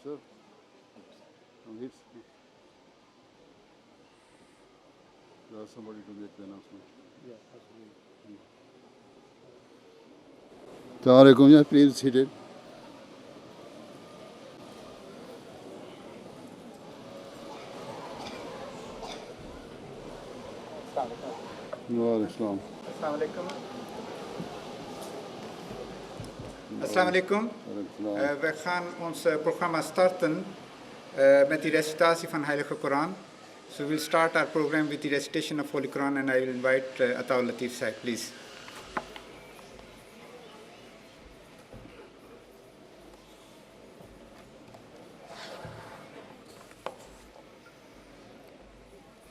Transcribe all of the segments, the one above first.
sir. Amir. There was somebody to make the announcement. Yeah, absolutely. Assalamu alaikum. Yeah, please sit it. Waalaikum. Assalamu alaikum. Assalamu alaikum. We gaan ons programma starten met de recitatie van Heilige Koran. So we'll start our program with the recitation of Holy Quran, and I will invite Atta Latif Sahib, please.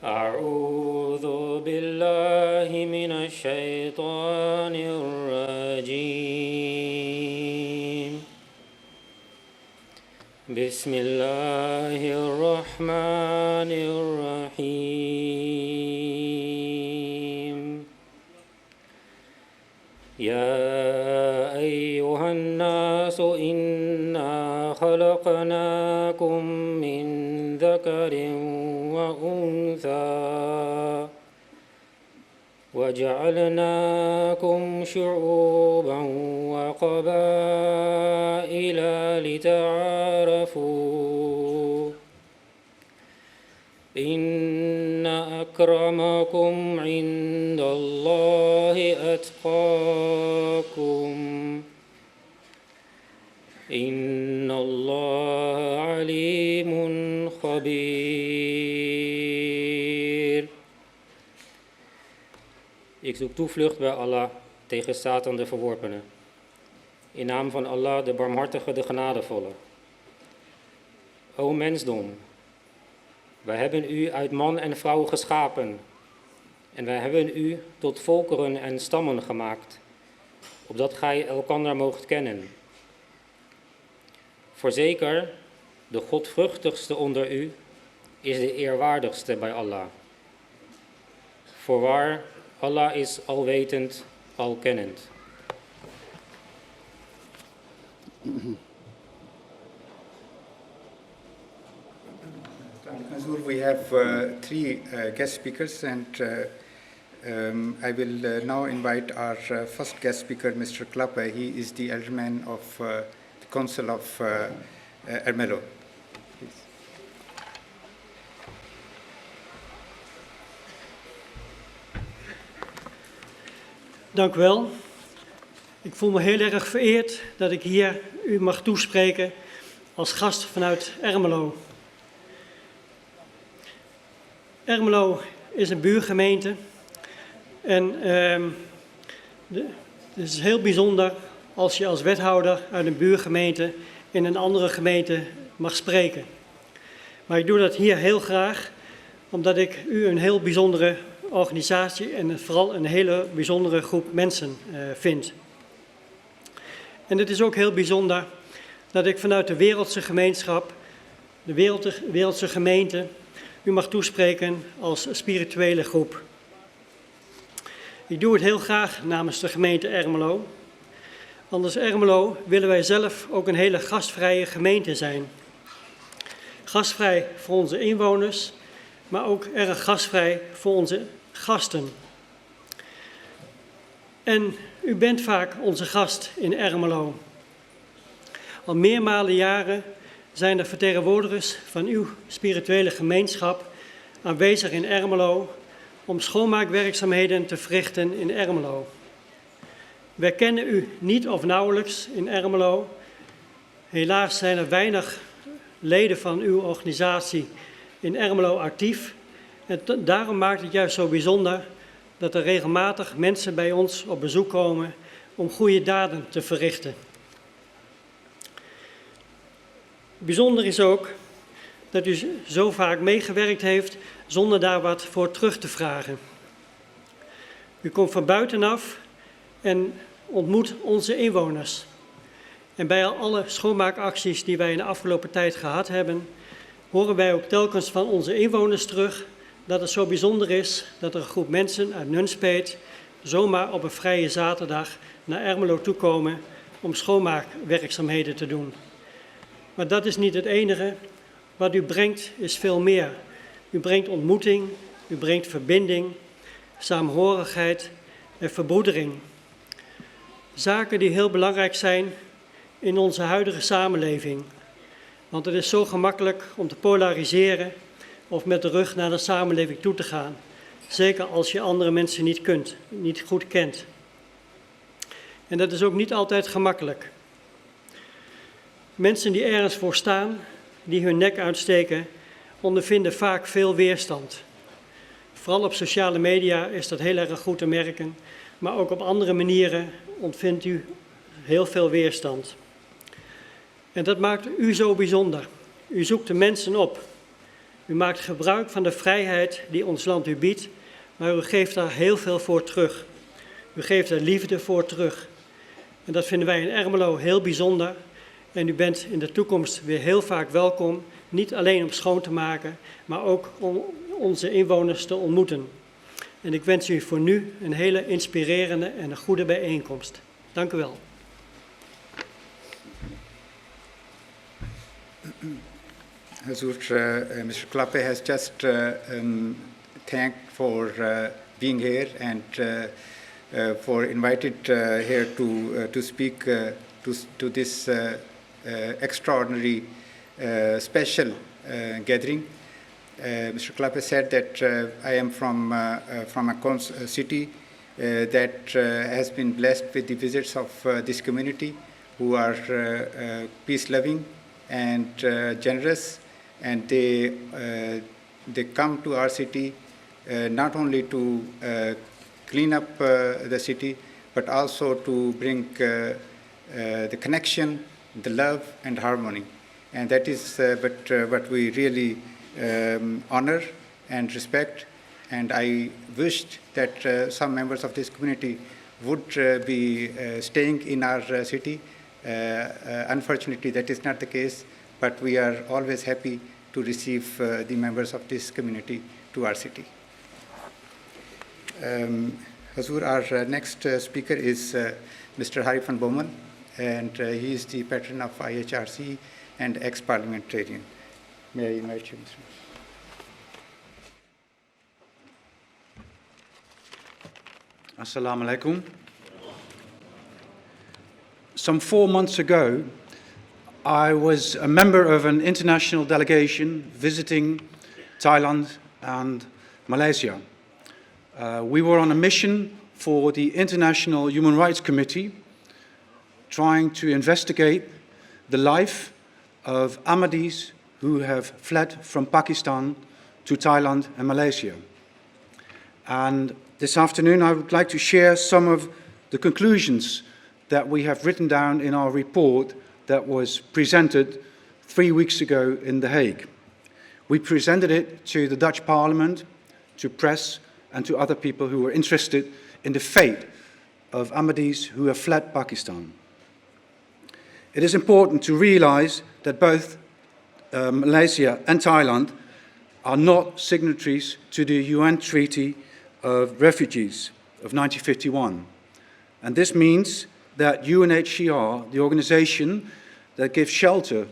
أعوذ بالله من الشيطان الرجيم بسم الله الرحمن الرحيم يا أيها الناس إنا خلقناكم من ذكر وأنثى وجعلناكم شعوبا وقبائل لتعارفوا إن أكرمكم عند الله أتقاكم إن الله عليم خبير. Ik zoek toevlucht bij Allah tegen Satan de verworpene. In naam van Allah de barmhartige, de genadevolle. O mensdom, wij hebben u uit man en vrouw geschapen. En wij hebben u tot volkeren en stammen gemaakt, opdat gij elkander moogt kennen. Voorzeker, de godvruchtigste onder u is de eerwaardigste bij Allah. Voorwaar, Allah is alwetend, alkennend. We have three guest speakers, and I will now invite our first guest speaker, Mr. Klappe. He is the alderman of the Council of Ermelo. Please. Dank u wel. Ik voel me heel erg vereerd dat ik hier u mag toespreken als gast vanuit Ermelo. Ermelo is een buurgemeente en het is heel bijzonder als je als wethouder uit een buurgemeente in een andere gemeente mag spreken. Maar ik doe dat hier heel graag, omdat ik u een heel bijzondere organisatie en vooral een hele bijzondere groep mensen vind. En het is ook heel bijzonder dat ik vanuit de wereldse gemeenschap, de wereldse gemeente, u mag toespreken als spirituele groep. Ik doe het heel graag namens de gemeente Ermelo. Want als Ermelo willen wij zelf ook een hele gastvrije gemeente zijn. Gastvrij voor onze inwoners, maar ook erg gastvrij voor onze gasten. En u bent vaak onze gast in Ermelo. Al meermalen jaren zijn er vertegenwoordigers van uw spirituele gemeenschap aanwezig in Ermelo om schoonmaakwerkzaamheden te verrichten in Ermelo. Wij kennen u niet of nauwelijks in Ermelo. Helaas zijn er weinig leden van uw organisatie in Ermelo actief. En daarom maakt het juist zo bijzonder dat er regelmatig mensen bij ons op bezoek komen om goede daden te verrichten. Bijzonder is ook dat u zo vaak meegewerkt heeft zonder daar wat voor terug te vragen. U komt van buitenaf en ontmoet onze inwoners. En bij alle schoonmaakacties die wij in de afgelopen tijd gehad hebben, horen wij ook telkens van onze inwoners terug dat het zo bijzonder is dat er een groep mensen uit Nunspeet zomaar op een vrije zaterdag naar Ermelo toekomen om schoonmaakwerkzaamheden te doen. Maar dat is niet het enige. Wat u brengt is veel meer. U brengt ontmoeting, u brengt verbinding, saamhorigheid en verbroedering. Zaken die heel belangrijk zijn in onze huidige samenleving. Want het is zo gemakkelijk om te polariseren of met de rug naar de samenleving toe te gaan. Zeker als je andere mensen niet goed kent. En dat is ook niet altijd gemakkelijk. Mensen die ergens voor staan, die hun nek uitsteken, ondervinden vaak veel weerstand. Vooral op sociale media is dat heel erg goed te merken, maar ook op andere manieren ontvindt u heel veel weerstand. En dat maakt u zo bijzonder. U zoekt de mensen op. U maakt gebruik van de vrijheid die ons land u biedt, maar u geeft daar heel veel voor terug. U geeft er liefde voor terug. En dat vinden wij in Ermelo heel bijzonder. En u bent in de toekomst weer heel vaak welkom, niet alleen om schoon te maken, maar ook om onze inwoners te ontmoeten. En ik wens u voor nu een hele inspirerende en een goede bijeenkomst. Dank u wel. Hazur, Mr. Klappe has just thanked for being here and for invited here to speak to this extraordinary special gathering. Mr. Klappe said that I am from a city that has been blessed with the visits of this community who are peace-loving and generous, and they come to our city not only to clean up the city, but also to bring the connection, the love, and harmony. And that is what we really honor and respect. And I wished that some members of this community would be staying in our city. Unfortunately, that is not the case, but we are always happy to receive the members of this community to our city. Hazur, our next speaker is Mr. Harry van Bommel, and he is the patron of IHRC and ex-parliamentarian. May I invite you, Mr. Assalamu alaikum. Some 4 months ago, I was a member of an international delegation visiting Thailand and Malaysia. We were on a mission for the International Human Rights Committee, trying to investigate the life of Ahmadis who have fled from Pakistan to Thailand and Malaysia. And this afternoon, I would like to share some of the conclusions that we have written down in our report that was presented 3 weeks ago in The Hague. We presented it to the Dutch Parliament, to press, and to other people who were interested in the fate of Ahmadis who have fled Pakistan. It is important to realize that both Malaysia and Thailand are not signatories to the UN Treaty of Refugees of 1951. And this means that UNHCR, the organization that gives shelter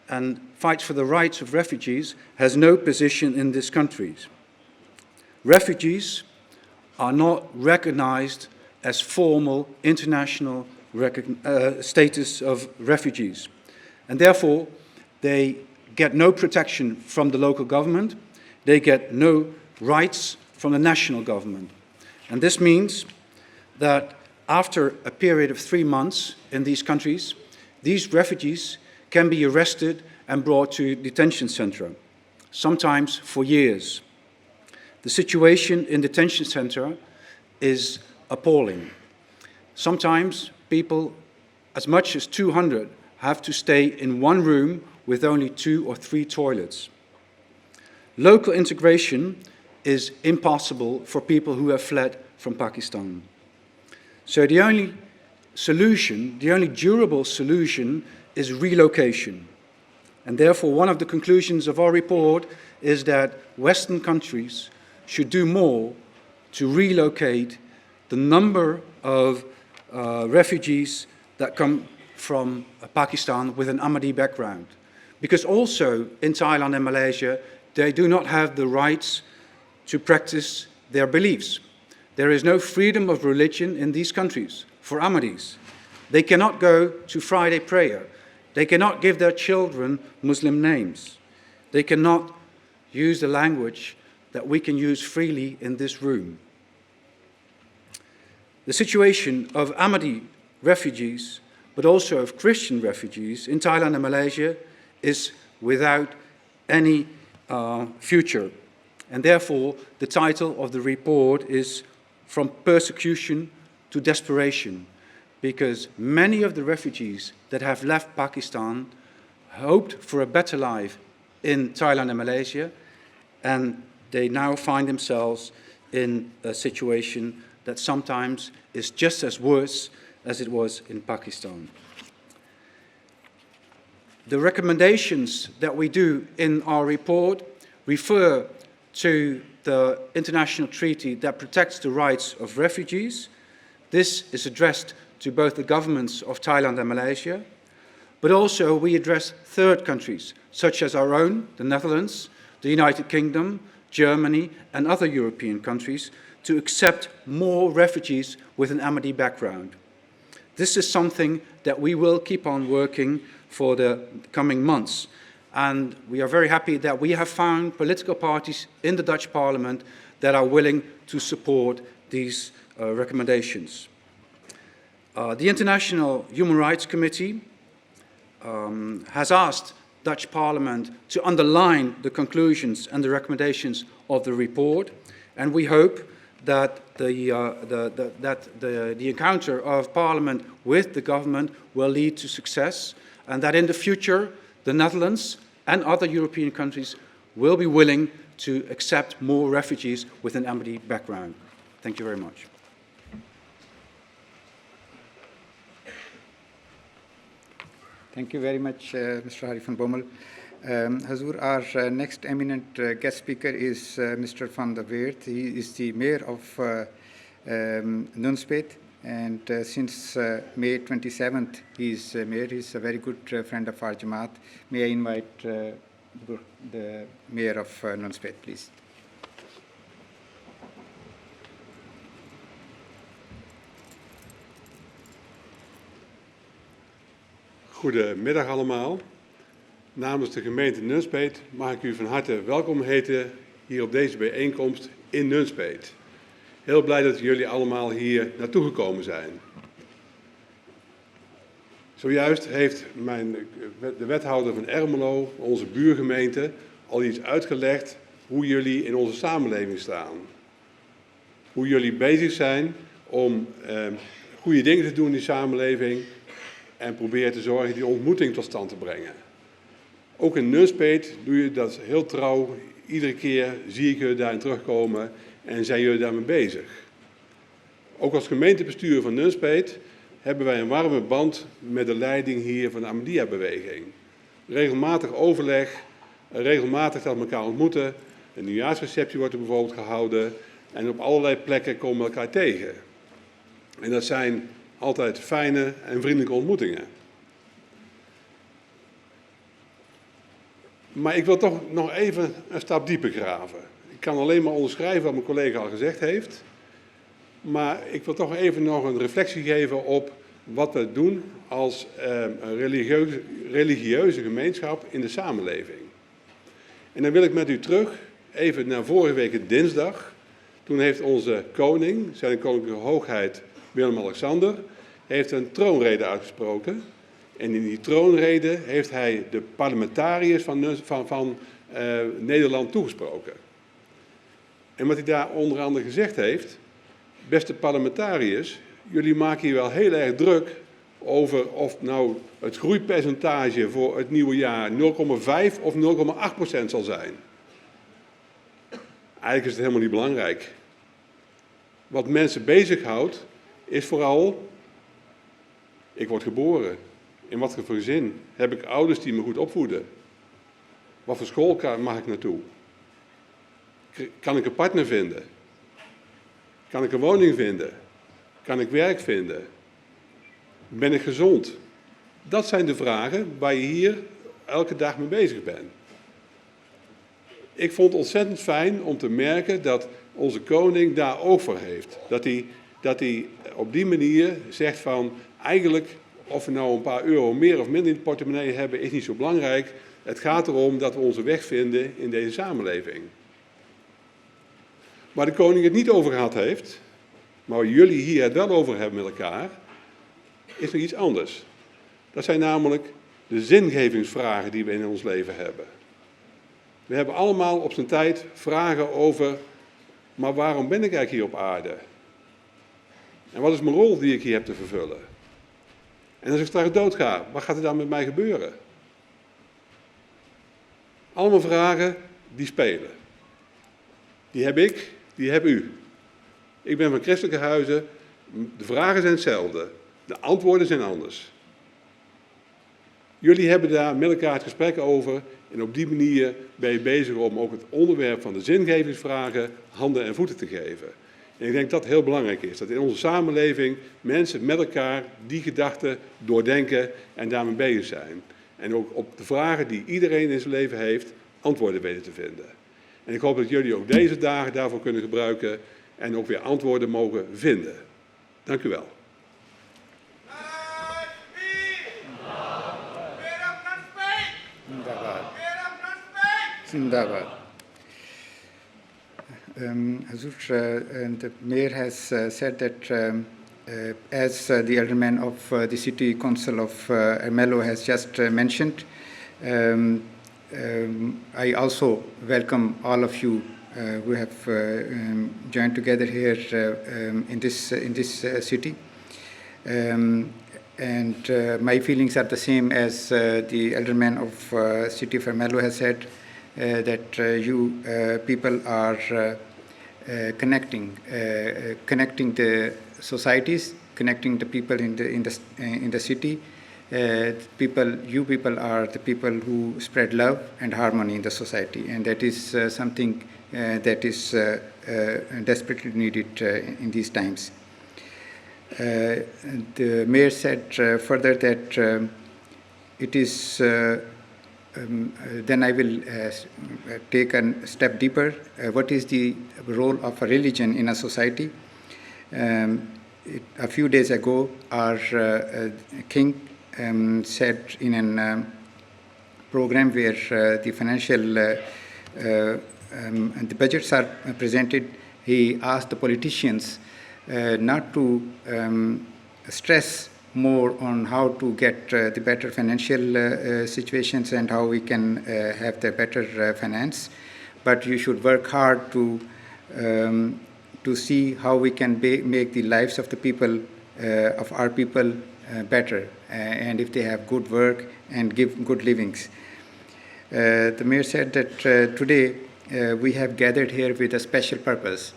and fights for the rights of refugees, has no position in these countries. Refugees are not recognized as formal international status of refugees, and therefore they get no protection from the local government, they get no rights from the national government. And this means that after a period of 3 months in these countries, these refugees can be arrested and brought to detention center, sometimes for years. The situation in detention center is appalling. Sometimes people, as much as 200, have to stay in one room with only 2 or 3 toilets. Local integration is impossible for people who have fled from Pakistan. So the only solution, the only durable solution, is relocation. And therefore, one of the conclusions of our report is that Western countries should do more to relocate the number of refugees that come from Pakistan with an Ahmadi background. Because also in Thailand and Malaysia, they do not have the rights to practice their beliefs. There is no freedom of religion in these countries for Ahmadis. They cannot go to Friday prayer. They cannot give their children Muslim names. They cannot use the language that we can use freely in this room. The situation of Ahmadi refugees, but also of Christian refugees in Thailand and Malaysia is without any future. And therefore, the title of the report is From Persecution to Desperation, because many of the refugees that have left Pakistan hoped for a better life in Thailand and Malaysia, and they now find themselves in a situation that sometimes is just as worse as it was in Pakistan. The recommendations that we do in our report refer to the international treaty that protects the rights of refugees. This is addressed to both the governments of Thailand and Malaysia, but also we address third countries, such as our own, the Netherlands, the United Kingdom, Germany, and other European countries, to accept more refugees with an Ahmadi background. This is something that we will keep on working for the coming months. And we are very happy that we have found political parties in the Dutch Parliament that are willing to support these recommendations. The International Human Rights Committee has asked Dutch Parliament to underline the conclusions and the recommendations of the report, and we hope that the encounter of Parliament with the government will lead to success, and that in the future the Netherlands and other European countries will be willing to accept more refugees with an Ahmadi background. Thank you very much. Thank you very much, Mr. Hari van Bommel. Hazur, our next eminent guest speaker is Mr. van der Weert. He is the mayor of Nunspeet, and since May 27th, he is mayor. He is a very good friend of our Jamaat. May I invite the mayor of Nunspeet, please. Goedemiddag allemaal. Namens de gemeente Nunspeet mag ik u van harte welkom heten hier op deze bijeenkomst in Nunspeet. Heel blij dat jullie allemaal hier naartoe gekomen zijn. Zojuist heeft de wethouder van Ermelo, onze buurgemeente, al iets uitgelegd hoe jullie in onze samenleving staan. Hoe jullie bezig zijn om goede dingen te doen in die samenleving en proberen te zorgen die ontmoeting tot stand te brengen. Ook in Nunspeet doe je dat heel trouw. Iedere keer zie ik jullie daarin terugkomen en zijn jullie daarmee bezig. Ook als gemeentebestuur van Nunspeet hebben wij een warme band met de leiding hier van de Ahmadiyya-beweging. Regelmatig overleg, regelmatig dat we elkaar ontmoeten. Een nieuwjaarsreceptie wordt er bijvoorbeeld gehouden en op allerlei plekken komen we elkaar tegen. En dat zijn altijd fijne en vriendelijke ontmoetingen. Maar ik wil toch nog even een stap dieper graven. Ik kan alleen maar onderschrijven wat mijn collega al gezegd heeft. Maar ik wil toch even nog een reflectie geven op wat we doen als religieuze gemeenschap in de samenleving. En dan wil ik met u terug, even naar vorige week dinsdag. Toen heeft onze koning, zijn koninklijke hoogheid Willem-Alexander, heeft een troonrede uitgesproken. En in die troonrede heeft hij de parlementariërs van Nederland toegesproken. En wat hij daar onder andere gezegd heeft: beste parlementariërs, jullie maken hier wel heel erg druk over of nou het groeipercentage voor het nieuwe jaar 0,5 of 0,8% zal zijn. Eigenlijk is het helemaal niet belangrijk. Wat mensen bezighoudt is vooral, ik word geboren. In wat voor gezin? Heb ik ouders die me goed opvoeden? Wat voor school mag ik naartoe? Kan ik een partner vinden? Kan ik een woning vinden? Kan ik werk vinden? Ben ik gezond? Dat zijn de vragen waar je hier elke dag mee bezig ben. Ik vond het ontzettend fijn om te merken dat onze koning daar oog voor heeft. Dat hij op die manier zegt van, eigenlijk of we nou een paar euro meer of minder in de portemonnee hebben, is niet zo belangrijk. Het gaat erom dat we onze weg vinden in deze samenleving. Waar de koning het niet over gehad heeft, maar waar jullie hier het wel over hebben met elkaar, is nog iets anders. Dat zijn namelijk de zingevingsvragen die we in ons leven hebben. We hebben allemaal op zijn tijd vragen over, maar waarom ben ik eigenlijk hier op aarde? En wat is mijn rol die ik hier heb te vervullen? En als ik straks dood ga, wat gaat er dan met mij gebeuren? Allemaal vragen die spelen. Die heb ik, die heb u. Ik ben van christelijke huizen, de vragen zijn hetzelfde, de antwoorden zijn anders. Jullie hebben daar met elkaar het gesprek over en op die manier ben je bezig om ook het onderwerp van de zingevingsvragen handen en voeten te geven. En ik denk dat het heel belangrijk is, dat in onze samenleving mensen met elkaar die gedachten doordenken en daarmee bezig zijn. En ook op de vragen die iedereen in zijn leven heeft, antwoorden weten te vinden. En ik hoop dat jullie ook deze dagen daarvoor kunnen gebruiken en ook weer antwoorden mogen vinden. Dank u wel. Zindabad. Hazur, the mayor has said that as the alderman of the city council of Ermelo has just mentioned, I also welcome all of you who have joined together here in this city. And my feelings are the same as the alderman of city of Ermelo has said, that you people are connecting the societies, connecting the people in the city. You people are the people who spread love and harmony in the society, and that is something that is desperately needed in these times. The mayor said further that it is. Then I will take a step deeper. What is the role of a religion in a society? A few days ago, our king said in a program where the financial the budgets are presented, he asked the politicians not to stress more on how to get the better financial situations and how we can have the better finance, but you should work hard to see how we can make the lives of the people, of our people, better, and if they have good work and give good livings. The mayor said that today we have gathered here with a special purpose,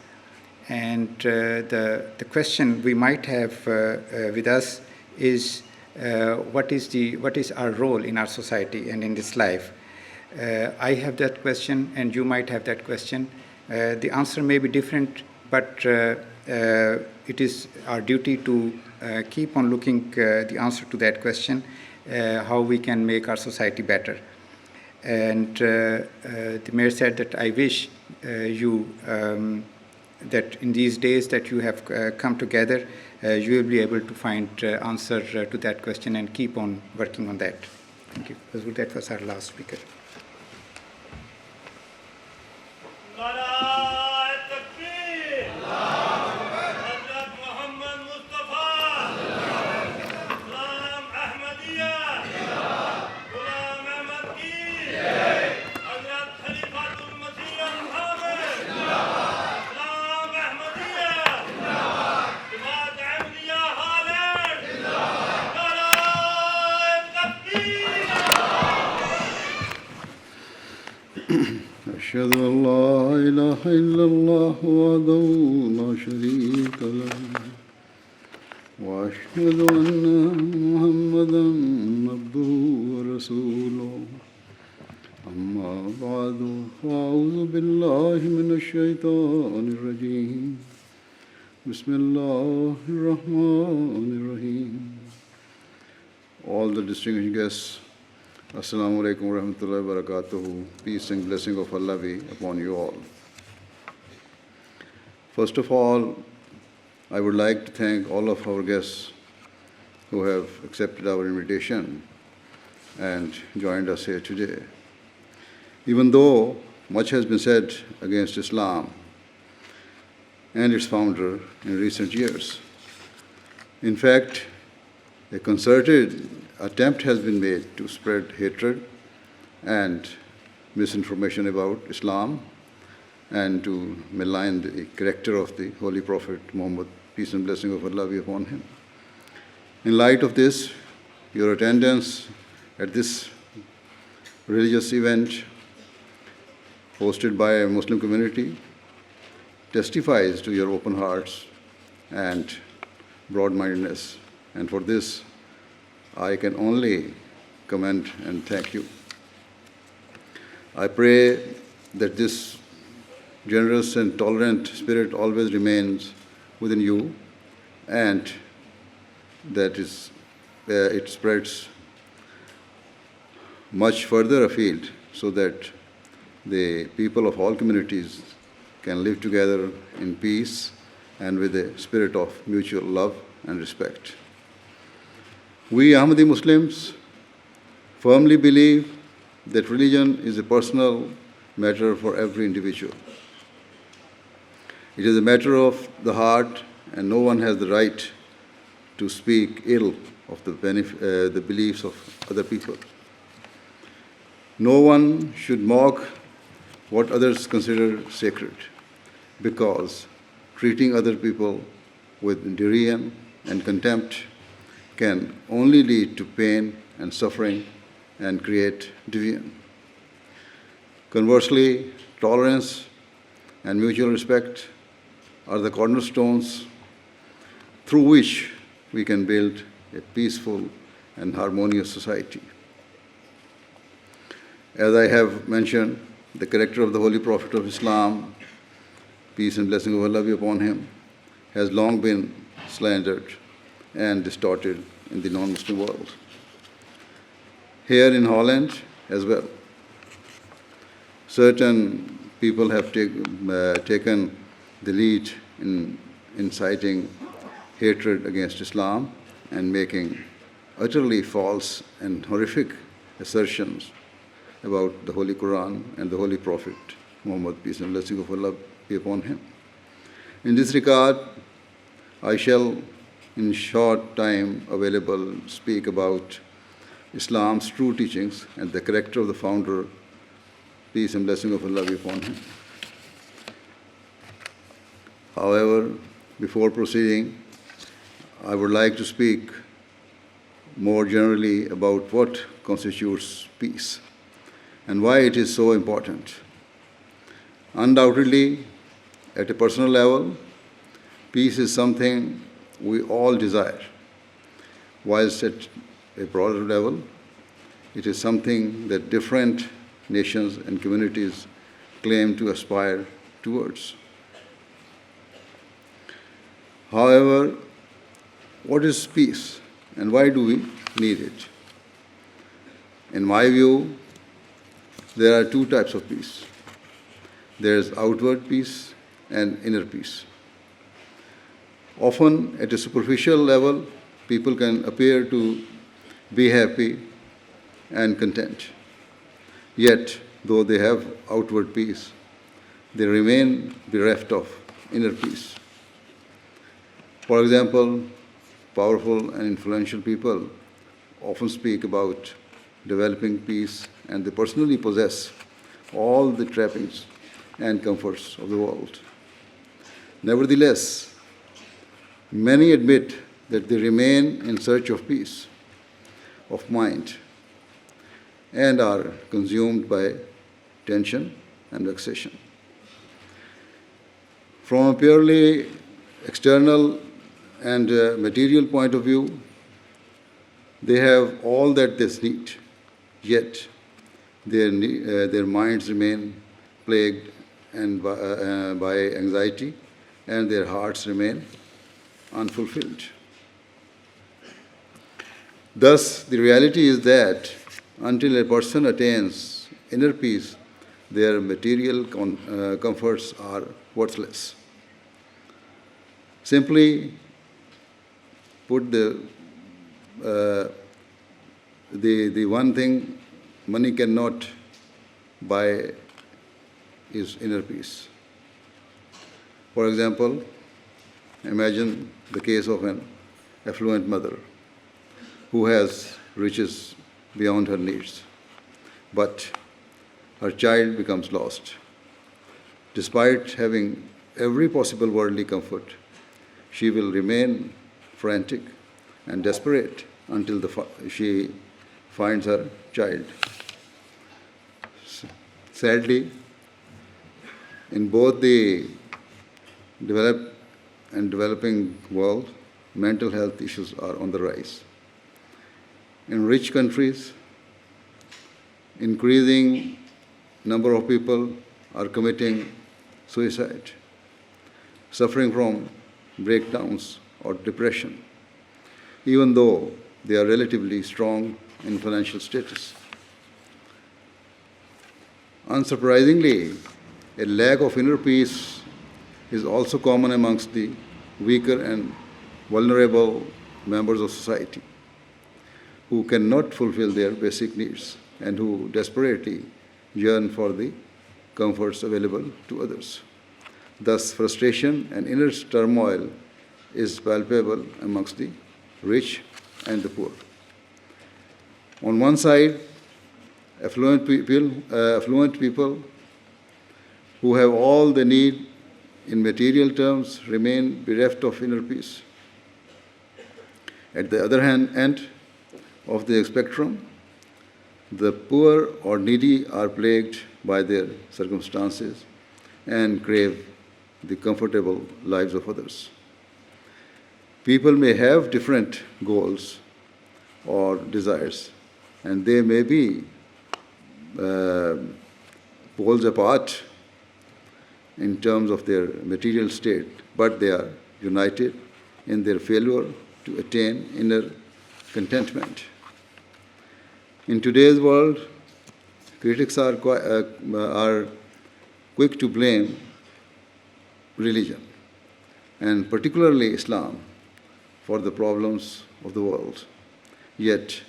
and the question we might have with us is what is our role in our society and in this life? I have that question, and you might have that question. The answer may be different, but it is our duty to keep on looking the answer to that question, how we can make our society better. And the mayor said that I wish you that in these days that you have come together, you will be able to find answer to that question and keep on working on that. Thank you. That was our last speaker. أشهد أن لا إله إلا الله وحده لا شريك له وأشهد أن محمدا عبده ورسوله أما بعد فأعوذ بالله من الشيطان الرجيم بسم الله الرحمن الرحيم. All the distinguished guests, Assalamu alaikum wa rahmatullahi wa barakatuhu. Peace and blessing of Allah be upon you all. First of all, I would like to thank all of our guests who have accepted our invitation and joined us here today. Even though much has been said against Islam and its founder in recent years, in fact, a concerted attempt has been made to spread hatred and misinformation about Islam and to malign the character of the Holy Prophet Muhammad, peace and blessing of Allah be upon him. In light of this, your attendance at this religious event hosted by a Muslim community testifies to your open hearts and broad-mindedness, and for this I can only commend and thank you. I pray that this generous and tolerant spirit always remains within you and that it spreads much further afield so that the people of all communities can live together in peace and with a spirit of mutual love and respect. We Ahmadi Muslims firmly believe that religion is a personal matter for every individual. It is a matter of the heart, and no one has the right to speak ill of the beliefs of other people. No one should mock what others consider sacred, because treating other people with derision and contempt can only lead to pain and suffering and create division. Conversely, tolerance and mutual respect are the cornerstones through which we can build a peaceful and harmonious society. As I have mentioned, the character of the Holy Prophet of Islam, peace and blessing of Allah be upon him, has long been slandered and distorted in the non-Muslim world. Here in Holland as well, certain people have taken the lead in inciting hatred against Islam and making utterly false and horrific assertions about the Holy Quran and the Holy Prophet Muhammad, peace and blessing of Allah be upon him. In this regard, I shall, in short time available, speak about Islam's true teachings and the character of the founder, peace and blessing of Allah be upon him. However, before proceeding, I would like to speak more generally about what constitutes peace and why it is so important. Undoubtedly, at a personal level, peace is something we all desire, whilst at a broader level, it is something that different nations and communities claim to aspire towards. However, what is peace and why do we need it? In my view, there are two types of peace. There is outward peace and inner peace. Often, at a superficial level, people can appear to be happy and content. Yet, though they have outward peace, they remain bereft of inner peace. For example, powerful and influential people often speak about developing peace, and they personally possess all the trappings and comforts of the world. Nevertheless, many admit that they remain in search of peace of mind and are consumed by tension and vexation. From a purely external and material point of view, they have all that they need, yet their minds remain plagued and by anxiety, and their hearts remain unfulfilled. Thus, the reality is that until a person attains inner peace, their material comforts are worthless. Simply put, the one thing money cannot buy is inner peace. For example, imagine the case of an affluent mother who has riches beyond her needs, but her child becomes lost. Despite having every possible worldly comfort, she will remain frantic and desperate until she finds her child. Sadly, in both the developed and developing world, mental health issues are on the rise. In rich countries, increasing number of people are committing suicide, suffering from breakdowns or depression, even though they are relatively strong in financial status. Unsurprisingly, a lack of inner peace is also common amongst the weaker and vulnerable members of society, who cannot fulfill their basic needs and who desperately yearn for the comforts available to others. Thus, frustration and inner turmoil is palpable amongst the rich and the poor. On one side, affluent people who have all they need in material terms remain bereft of inner peace. At the other end of the spectrum, the poor or needy are plagued by their circumstances and crave the comfortable lives of others. People may have different goals or desires, and they may be poles apart in terms of their material state, but they are united in their failure to attain inner contentment. In today's world, critics are quick to blame religion, and particularly Islam, for the problems of the world. Yet,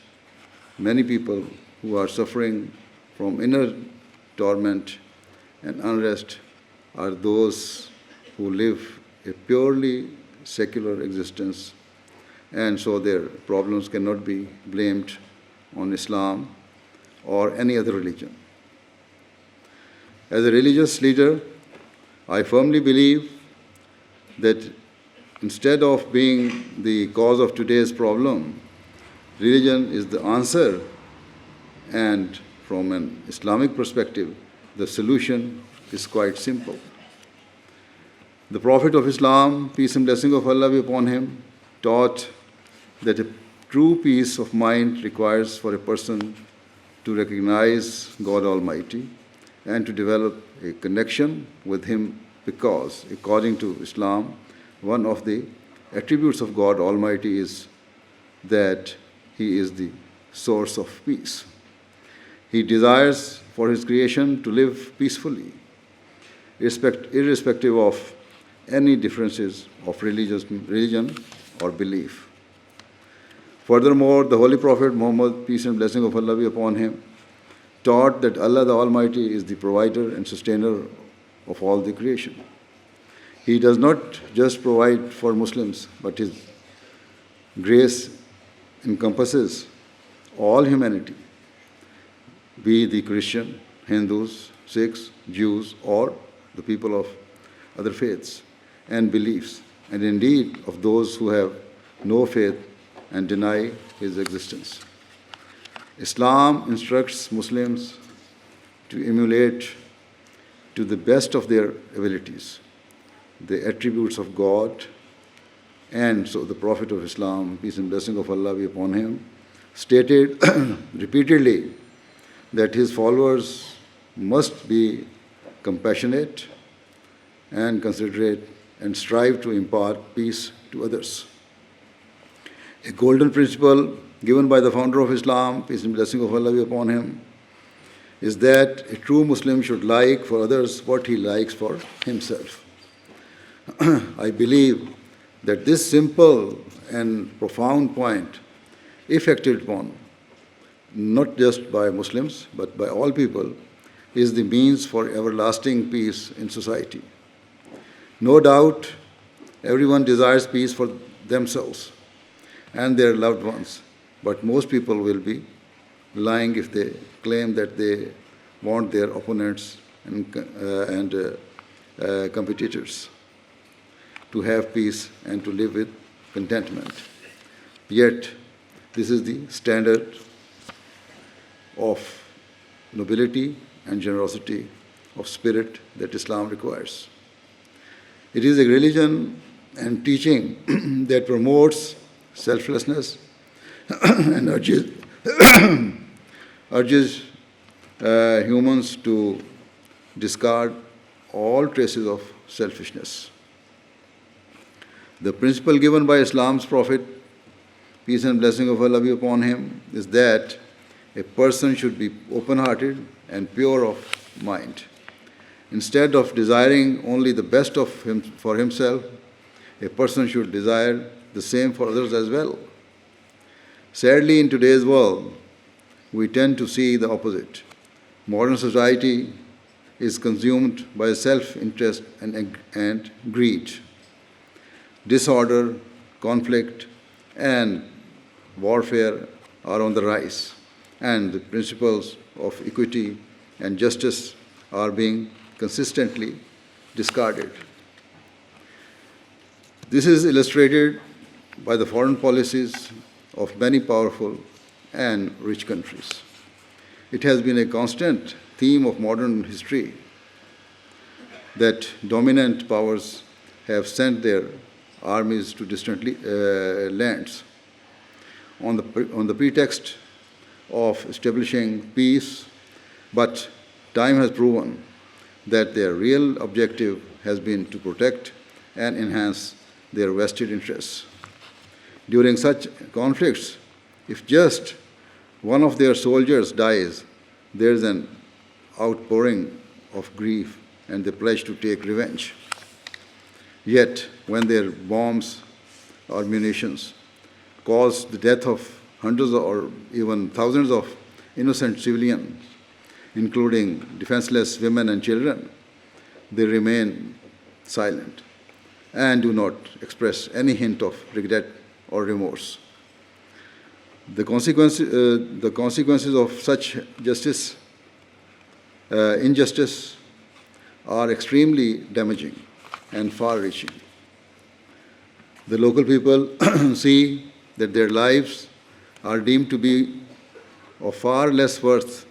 many people who are suffering from inner torment and unrest are those who live a purely secular existence, and so their problems cannot be blamed on Islam or any other religion. As a religious leader, I firmly believe that instead of being the cause of today's problem, religion is the answer, and from an Islamic perspective, the solution is quite simple. The Prophet of Islam, peace and blessing of Allah be upon him, taught that a true peace of mind requires for a person to recognize God Almighty and to develop a connection with Him, because, according to Islam, one of the attributes of God Almighty is that He is the source of peace. He desires for His creation to live peacefully, irrespective of any differences of religion or belief. Furthermore, the Holy Prophet Muhammad, peace and blessing of Allah be upon him, taught that Allah the Almighty is the provider and sustainer of all the creation. He does not just provide for Muslims, but His grace encompasses all humanity, be the Christian, Hindus, Sikhs, Jews, or the people of other faiths and beliefs, and indeed of those who have no faith and deny His existence. Islam instructs Muslims to emulate to the best of their abilities the attributes of God, and so the Prophet of Islam, peace and blessing of Allah be upon him, stated repeatedly that his followers must be compassionate and considerate and strive to impart peace to others. A golden principle given by the founder of Islam, peace and blessing of Allah be upon him, is that a true Muslim should like for others what he likes for himself. I believe that this simple and profound point, if acted upon, not just by Muslims, but by all people, is the means for everlasting peace in society. No doubt, everyone desires peace for themselves and their loved ones, but most people will be lying if they claim that they want their opponents and competitors to have peace and to live with contentment. Yet, this is the standard of nobility and generosity of spirit that Islam requires. It is a religion and teaching that promotes selflessness and urges humans to discard all traces of selfishness. The principle given by Islam's Prophet, peace and blessing of Allah be upon him, is that a person should be open-hearted and pure of mind. Instead of desiring only the best of him for himself, a person should desire the same for others as well. Sadly, in today's world, we tend to see the opposite. Modern society is consumed by self-interest and greed. Disorder, conflict, and warfare are on the rise, and the principles of equity and justice are being consistently discarded. This is illustrated by the foreign policies of many powerful and rich countries. It has been a constant theme of modern history that dominant powers have sent their armies to distant lands on the pretext of establishing peace, but time has proven that their real objective has been to protect and enhance their vested interests. During such conflicts, if just one of their soldiers dies, there is an outpouring of grief and they pledge to take revenge. Yet, when their bombs or munitions cause the death of hundreds or even thousands of innocent civilians, including defenseless women and children, they remain silent and do not express any hint of regret or remorse. The consequences of such injustice are extremely damaging and far-reaching. The local people see that their lives are deemed to be of far less worth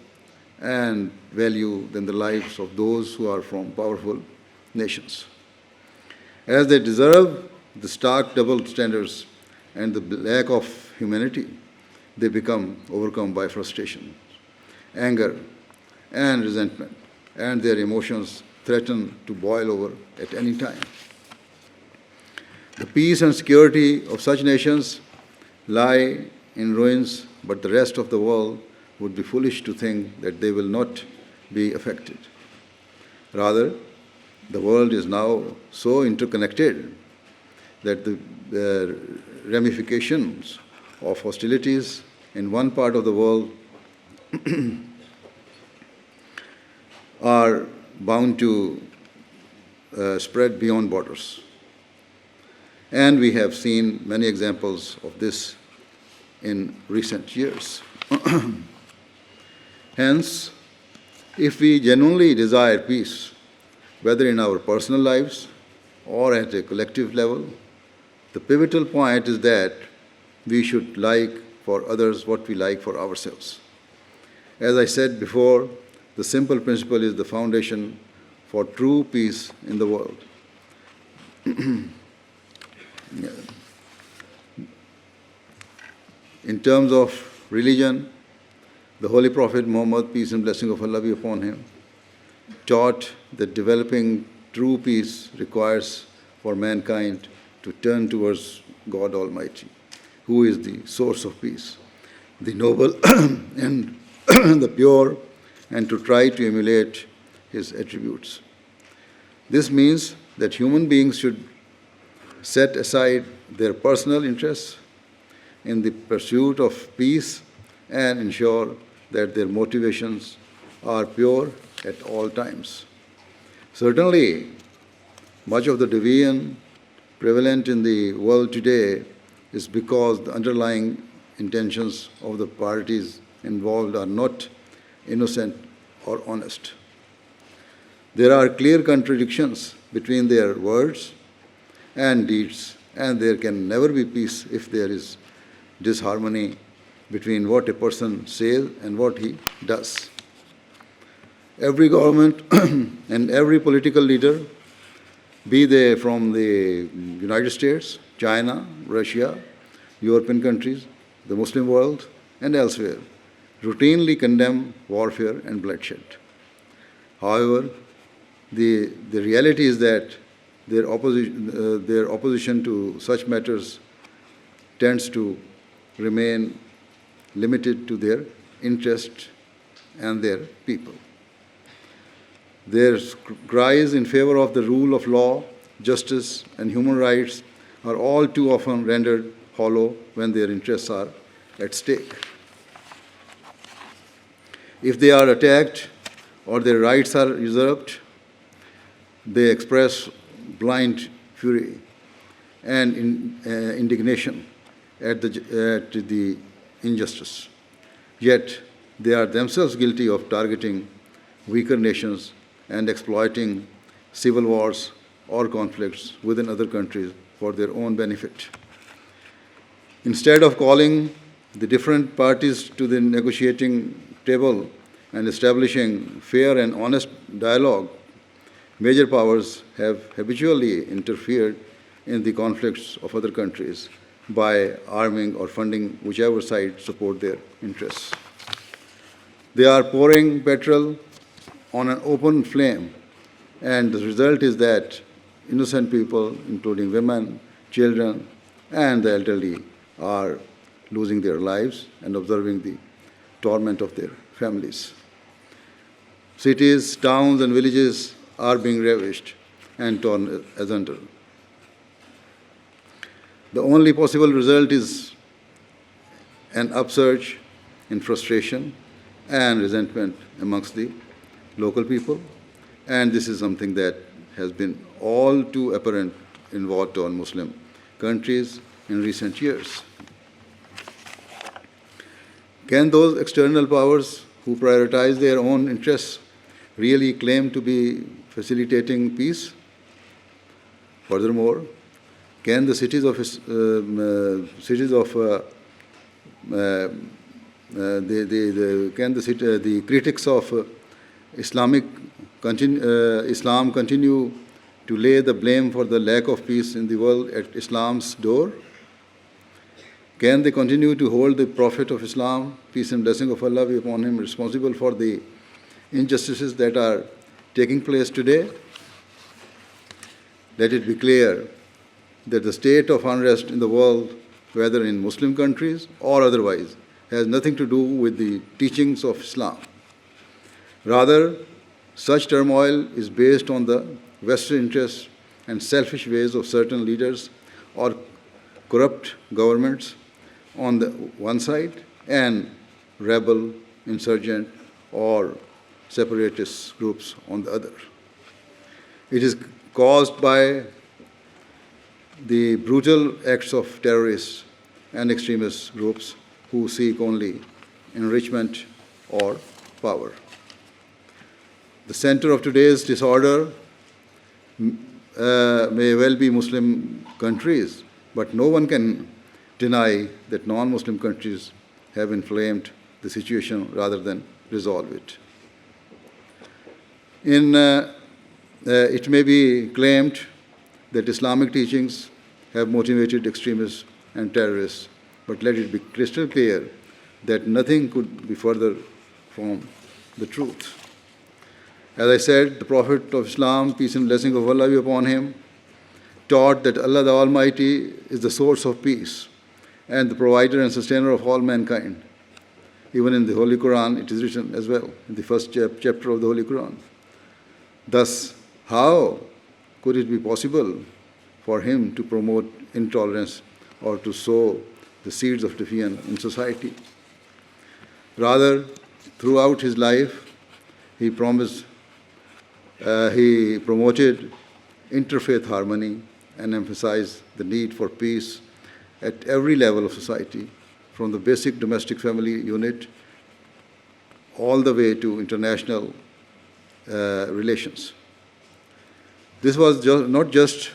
and value than the lives of those who are from powerful nations. As they deserve the stark double standards and the lack of humanity, they become overcome by frustration, anger, and resentment, and their emotions threaten to boil over at any time. The peace and security of such nations lie in ruins, but the rest of the world would be foolish to think that they will not be affected. Rather, the world is now so interconnected that the ramifications of hostilities in one part of the world are bound to spread beyond borders. And we have seen many examples of this in recent years. Hence, if we genuinely desire peace, whether in our personal lives or at a collective level, the pivotal point is that we should like for others what we like for ourselves. As I said before, the simple principle is the foundation for true peace in the world. In terms of religion, the Holy Prophet Muhammad, peace and blessing of Allah be upon him, taught that developing true peace requires for mankind to turn towards God Almighty, who is the source of peace, the noble and the pure, and to try to emulate his attributes. This means that human beings should set aside their personal interests in the pursuit of peace and ensure that their motivations are pure at all times. Certainly, much of the division prevalent in the world today is because the underlying intentions of the parties involved are not innocent or honest. There are clear contradictions between their words and deeds, and there can never be peace if there is disharmony between what a person says and what he does. Every government and every political leader, be they from the United States, China, Russia, European countries, the Muslim world, and elsewhere, routinely condemn warfare and bloodshed. However, the reality is that their opposition to such matters tends to remain limited to their interest and their people. Their cries in favor of the rule of law, justice, and human rights are all too often rendered hollow when their interests are at stake. If they are attacked or their rights are usurped, they express blind fury and indignation at the injustice. Yet, they are themselves guilty of targeting weaker nations and exploiting civil wars or conflicts within other countries for their own benefit. Instead of calling the different parties to the negotiating table and establishing fair and honest dialogue, major powers have habitually interfered in the conflicts of other countries by arming or funding whichever side support their interests. They are pouring petrol on an open flame, and the result is that innocent people, including women, children, and the elderly, are losing their lives and observing the torment of their families. Cities, towns, and villages are being ravished and torn asunder. The only possible result is an upsurge in frustration and resentment amongst the local people, and this is something that has been all too apparent in war-torn Muslim countries in recent years. Can those external powers who prioritize their own interests really claim to be facilitating peace? Furthermore, can the the critics of Islam continue to lay the blame for the lack of peace in the world at Islam's door? Can they continue to hold the Prophet of Islam, peace and blessing of Allah be upon him, responsible for the injustices that are taking place today? Let it be clear that the state of unrest in the world, whether in Muslim countries or otherwise, has nothing to do with the teachings of Islam. Rather, such turmoil is based on the vested interests and selfish ways of certain leaders or corrupt governments on the one side and rebel, insurgent, or separatist groups on the other. It is caused by the brutal acts of terrorists and extremist groups who seek only enrichment or power. The center of today's disorder may well be Muslim countries, but no one can deny that non-Muslim countries have inflamed the situation rather than resolve it. It may be claimed that Islamic teachings have motivated extremists and terrorists, but let it be crystal clear that nothing could be further from the truth. As I said, the Prophet of Islam, peace and blessing of Allah be upon him, taught that Allah the Almighty is the source of peace, and the provider and sustainer of all mankind. Even in the Holy Quran, it is written as well, in the first chapter of the Holy Quran. Thus, how could it be possible for him to promote intolerance or to sow the seeds of division in society? Rather, throughout his life, he promoted interfaith harmony and emphasized the need for peace at every level of society, from the basic domestic family unit all the way to international relations. This was not just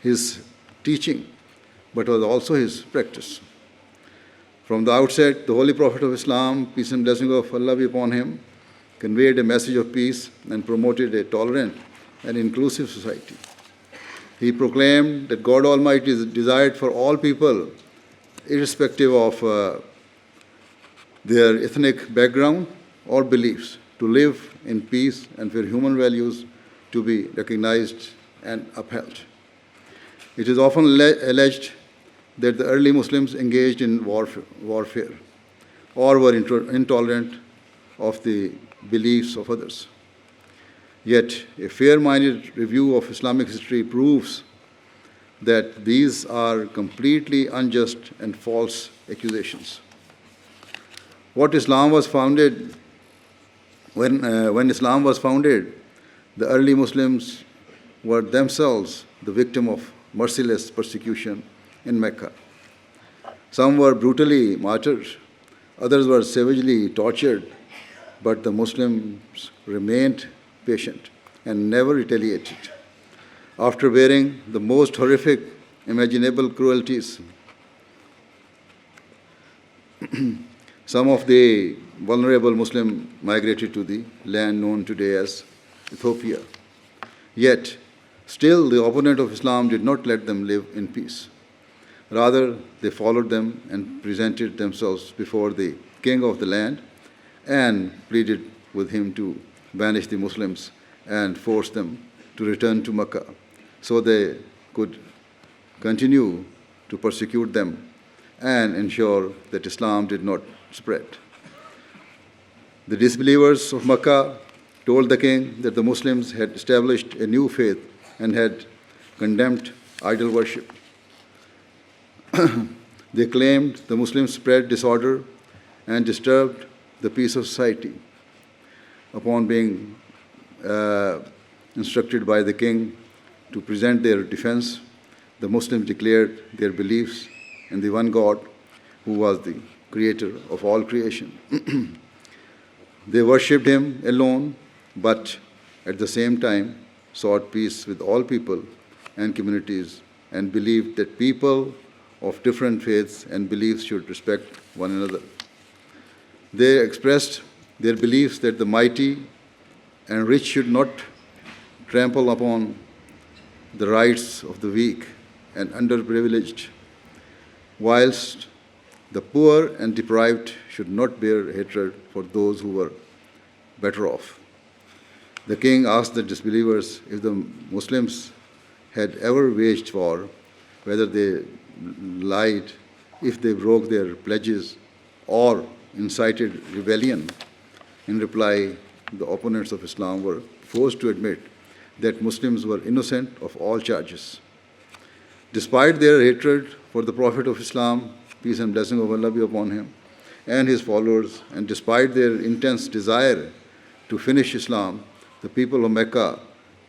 his teaching, but was also his practice. From the outset, the Holy Prophet of Islam, peace and blessing of Allah be upon him, conveyed a message of peace and promoted a tolerant and inclusive society. He proclaimed that God Almighty desired for all people, irrespective of their ethnic background or beliefs, to live in peace and for human values to be recognized and upheld. It is often alleged that the early Muslims engaged in warfare or were intolerant of the beliefs of others. Yet, a fair-minded review of Islamic history proves that these are completely unjust and false accusations. When Islam was founded, the early Muslims were themselves the victim of merciless persecution in Mecca. Some were brutally martyred, others were savagely tortured, but the Muslims remained patient and never retaliated. After bearing the most horrific imaginable cruelties, some of the vulnerable Muslims migrated to the land known today as Ethiopia. Yet, still the opponent of Islam did not let them live in peace. Rather, they followed them and presented themselves before the king of the land and pleaded with him to banish the Muslims and force them to return to Mecca so they could continue to persecute them and ensure that Islam did not spread. The disbelievers of Mecca told the king that the Muslims had established a new faith and had condemned idol worship. They claimed the Muslims spread disorder and disturbed the peace of society. Upon being instructed by the king to present their defense, the Muslims declared their beliefs in the one God who was the creator of all creation. They worshipped him alone, but at the same time sought peace with all people and communities and believed that people of different faiths and beliefs should respect one another. They expressed their beliefs that the mighty and rich should not trample upon the rights of the weak and underprivileged, whilst the poor and deprived should not bear hatred for those who were better off. The king asked the disbelievers if the Muslims had ever waged war, whether they lied, if they broke their pledges, or incited rebellion. In reply, the opponents of Islam were forced to admit that Muslims were innocent of all charges. Despite their hatred for the Prophet of Islam, peace and blessing of Allah be upon him, and his followers, and despite their intense desire to finish Islam, the people of Mecca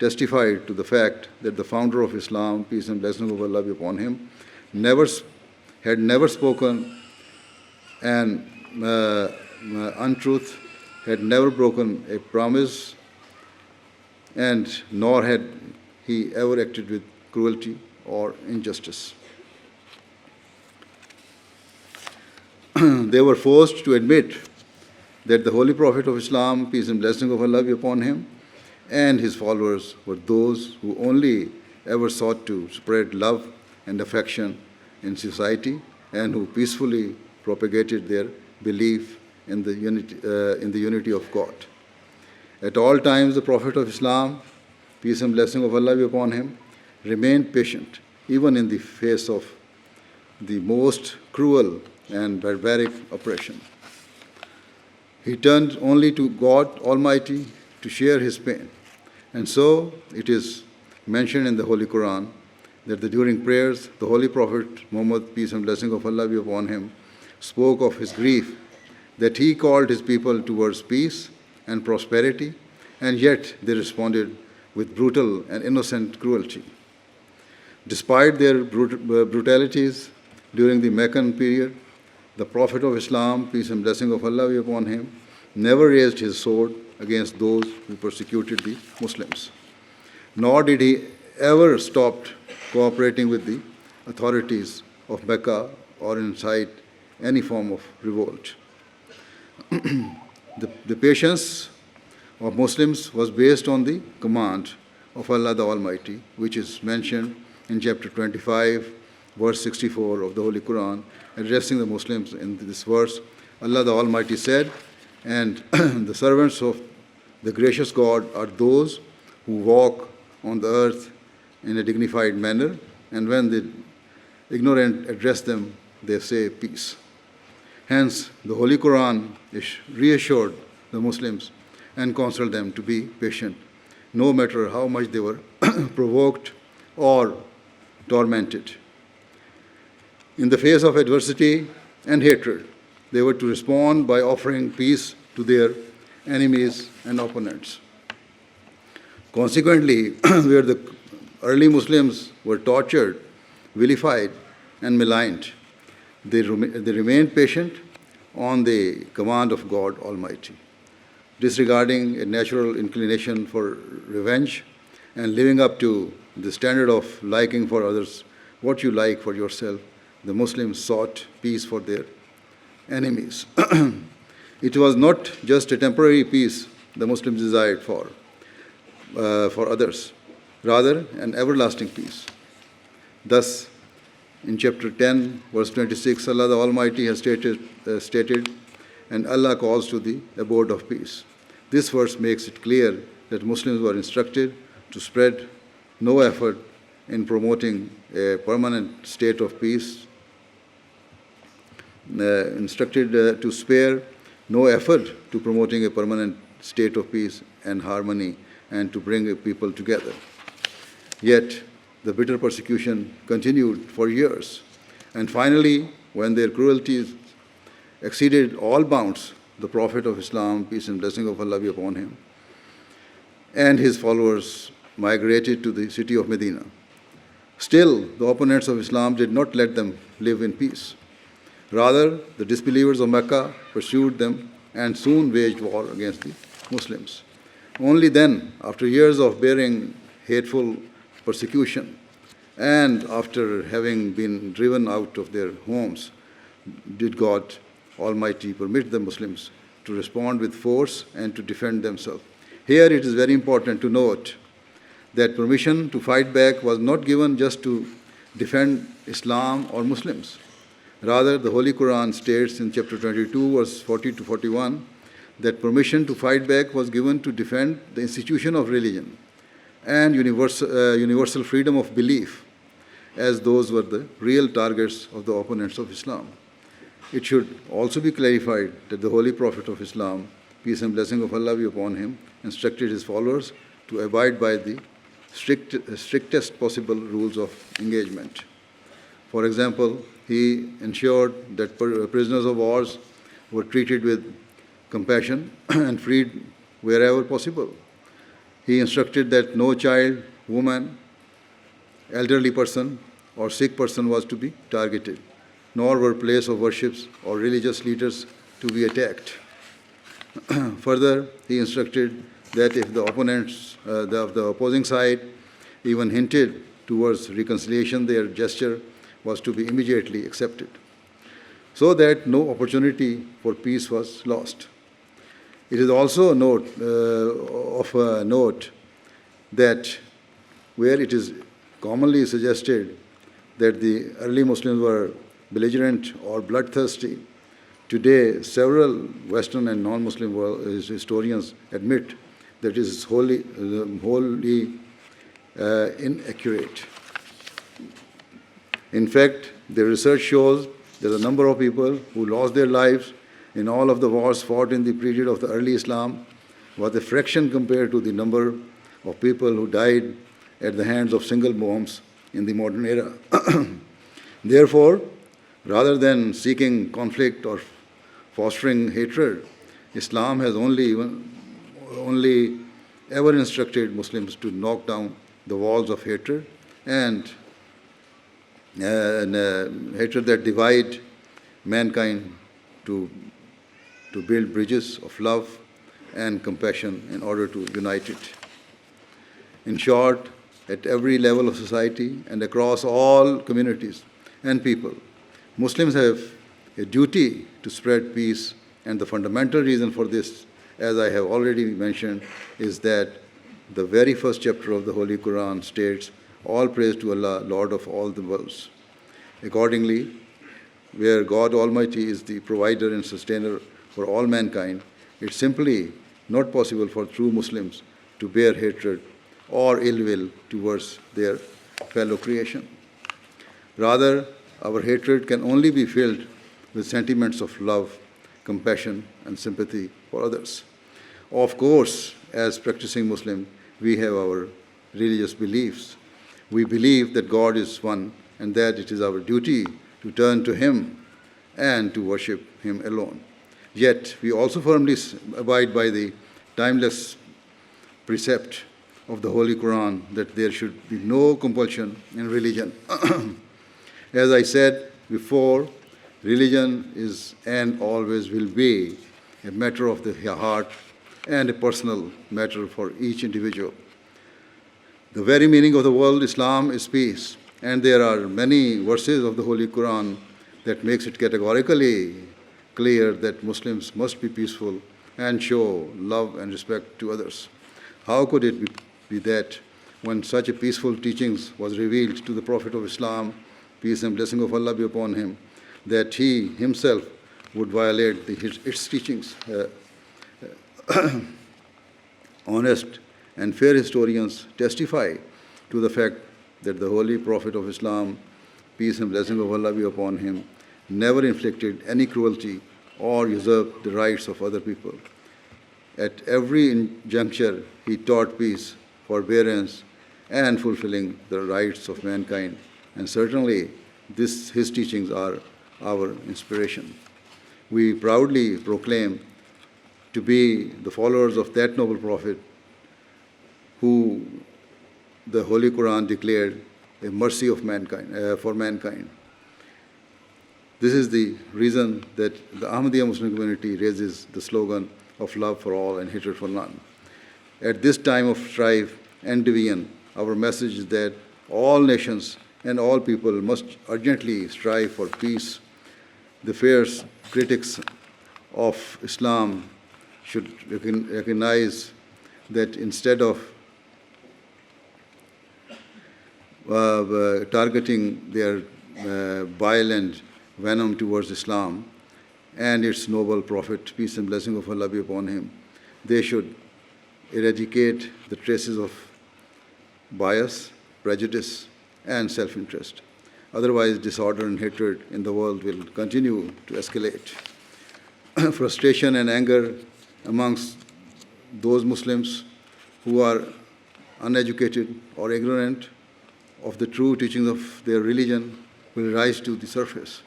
testified to the fact that the founder of Islam, peace and blessing of Allah be upon him, had never spoken an untruth, had never broken a promise, and nor had he ever acted with cruelty or injustice. They were forced to admit that the Holy Prophet of Islam, peace and blessing of Allah be upon him, and his followers were those who only ever sought to spread love and affection in society and who peacefully propagated their belief in the unity of God. At all times, the Prophet of Islam, peace and blessing of Allah be upon him, remained patient, even in the face of the most cruel and barbaric oppression. He turned only to God Almighty to share his pain. And so it is mentioned in the Holy Quran that during prayers, the Holy Prophet Muhammad, peace and blessing of Allah be upon him, spoke of his grief, that he called his people towards peace and prosperity, and yet they responded with brutal and innocent cruelty. Despite their brutalities during the Meccan period, the Prophet of Islam, peace and blessing of Allah be upon him, never raised his sword against those who persecuted the Muslims. Nor did he ever stop cooperating with the authorities of Mecca or incite any form of revolt. The patience of Muslims was based on the command of Allah the Almighty, which is mentioned in chapter 25, verse 64 of the Holy Quran, addressing the Muslims in this verse. Allah the Almighty said, "And the servants of the gracious God are those who walk on the earth in a dignified manner, and when the ignorant address them, they say peace." Hence, the Holy Quran reassured the Muslims and counseled them to be patient, no matter how much they were provoked or tormented. In the face of adversity and hatred, they were to respond by offering peace to their enemies and opponents. Consequently, where the early Muslims were tortured, vilified, and maligned, they remained patient on the command of God Almighty, disregarding a natural inclination for revenge and living up to the standard of liking for others what you like for yourself. The Muslims sought peace for their enemies. It was not just a temporary peace the Muslims desired for others, rather an everlasting peace. Thus, in chapter 10, verse 26, Allah the Almighty has stated, "And Allah calls to the abode of peace." This verse makes it clear that Muslims were instructed to spread no effort in promoting a permanent state of peace, to spare no effort to promoting a permanent state of peace and harmony and to bring people together. Yet, the bitter persecution continued for years. And finally, when their cruelties exceeded all bounds, the Prophet of Islam, peace and blessing of Allah be upon him, and his followers migrated to the city of Medina. Still, the opponents of Islam did not let them live in peace. Rather, the disbelievers of Mecca pursued them and soon waged war against the Muslims. Only then, after years of bearing hateful persecution, and after having been driven out of their homes, did God Almighty permit the Muslims to respond with force and to defend themselves. Here it is very important to note that permission to fight back was not given just to defend Islam or Muslims. Rather, the Holy Quran states in chapter 22, verse 40 to 41, that permission to fight back was given to defend the institution of religion and universal freedom of belief, as those were the real targets of the opponents of Islam. It should also be clarified that the Holy Prophet of Islam, peace and blessing of Allah be upon him, instructed his followers to abide by the strictest possible rules of engagement. For example, he ensured that prisoners of war were treated with compassion and freed wherever possible. He instructed that no child, woman, elderly person, or sick person was to be targeted, nor were places of worship or religious leaders to be attacked. Further, he instructed that if the opponents of the opposing side even hinted towards reconciliation, their gesture was to be immediately accepted, so that no opportunity for peace was lost. It is also of note that where it is commonly suggested that the early Muslims were belligerent or bloodthirsty, today several Western and non-Muslim historians admit that it is wholly inaccurate. In fact, the research shows that the number of people who lost their lives in all of the wars fought in the period of the early Islam was a fraction compared to the number of people who died at the hands of single bombs in the modern era. Therefore, rather than seeking conflict or fostering hatred, Islam has only ever instructed Muslims to knock down the walls of hatred and hatred that divide mankind to build bridges of love and compassion in order to unite it. In short, at every level of society and across all communities and people, Muslims have a duty to spread peace, and the fundamental reason for this, as I have already mentioned, is that the very first chapter of the Holy Quran states, "All praise to Allah, Lord of all the worlds." Accordingly, where God Almighty is the provider and sustainer for all mankind, it's simply not possible for true Muslims to bear hatred or ill will towards their fellow creation. Rather, our hatred can only be filled with sentiments of love, compassion, and sympathy for others. Of course, as practicing Muslims, we have our religious beliefs. We believe that God is one and that it is our duty to turn to Him and to worship Him alone. Yet, we also firmly abide by the timeless precept of the Holy Quran that there should be no compulsion in religion. As I said before, religion is and always will be a matter of the heart and a personal matter for each individual. The very meaning of the word Islam is peace, and there are many verses of the Holy Quran that makes it categorically clear that Muslims must be peaceful and show love and respect to others. How could it be that when such a peaceful teachings was revealed to the Prophet of Islam, peace and blessing of Allah be upon him, that he himself would violate its teachings? Honest and fair historians testify to the fact that the Holy Prophet of Islam, peace and blessing of Allah be upon him, never inflicted any cruelty or usurped the rights of other people. At every juncture, he taught peace, forbearance, and fulfilling the rights of mankind. And certainly, his teachings are our inspiration. We proudly proclaim to be the followers of that noble prophet who the Holy Quran declared a mercy of mankind, for mankind. This is the reason that the Ahmadiyya Muslim community raises the slogan of love for all and hatred for none. At this time of strife and division, our message is that all nations and all people must urgently strive for peace. The fierce critics of Islam should recognize that instead of targeting their bile and venom towards Islam and its noble prophet, peace and blessing of Allah be upon him, they should eradicate the traces of bias, prejudice, and self-interest. Otherwise, disorder and hatred in the world will continue to escalate. Frustration and anger amongst those Muslims who are uneducated or ignorant of the true teachings of their religion will rise to the surface,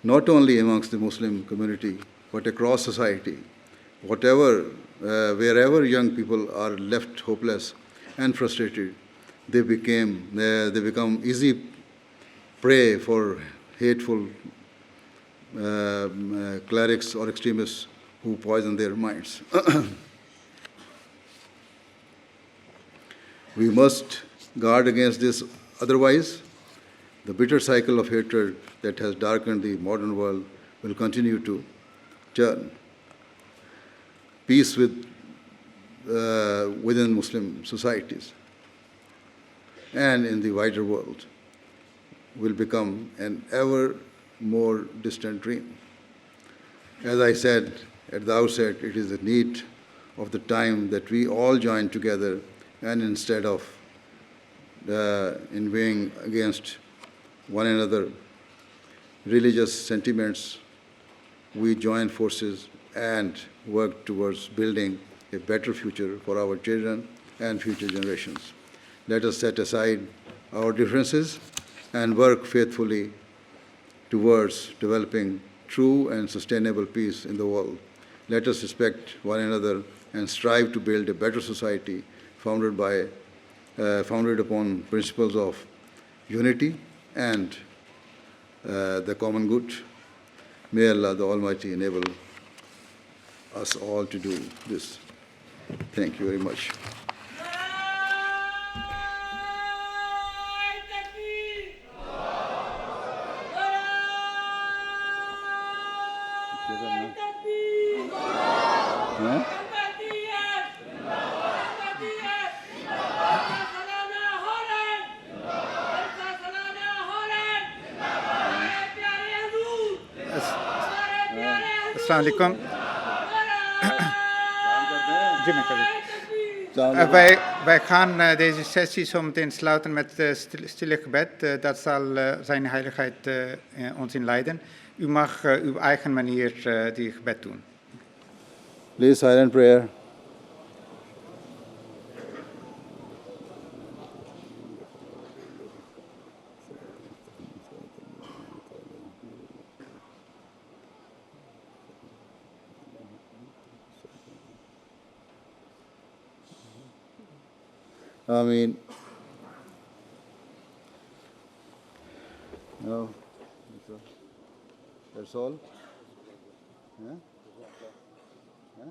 not only amongst the Muslim community, but across society. Wherever young people are left hopeless and frustrated, they become easy prey for hateful clerics or extremists who poison their minds. We must guard against this, otherwise the bitter cycle of hatred that has darkened the modern world will continue to turn. Peace within Muslim societies and in the wider world will become an ever more distant dream. As I said at the outset, it is the need of the time that we all join together and instead of inveighing against one another religious sentiments, we join forces and work towards building a better future for our children and future generations. Let us set aside our differences and work faithfully towards developing true and sustainable peace in the world. Let us respect one another and strive to build a better society founded upon principles of unity and the common good. May Allah the Almighty enable us all to do this. Thank you very much. Assalamu alaikum. Wij gaan deze sessie zo meteen sluiten met stille gebed. Dat zal zijn heiligheid ons inleiden. U mag op uw eigen manier die gebed doen. Please silent prayer. Ameen. No, that's all. Yeah? Yeah?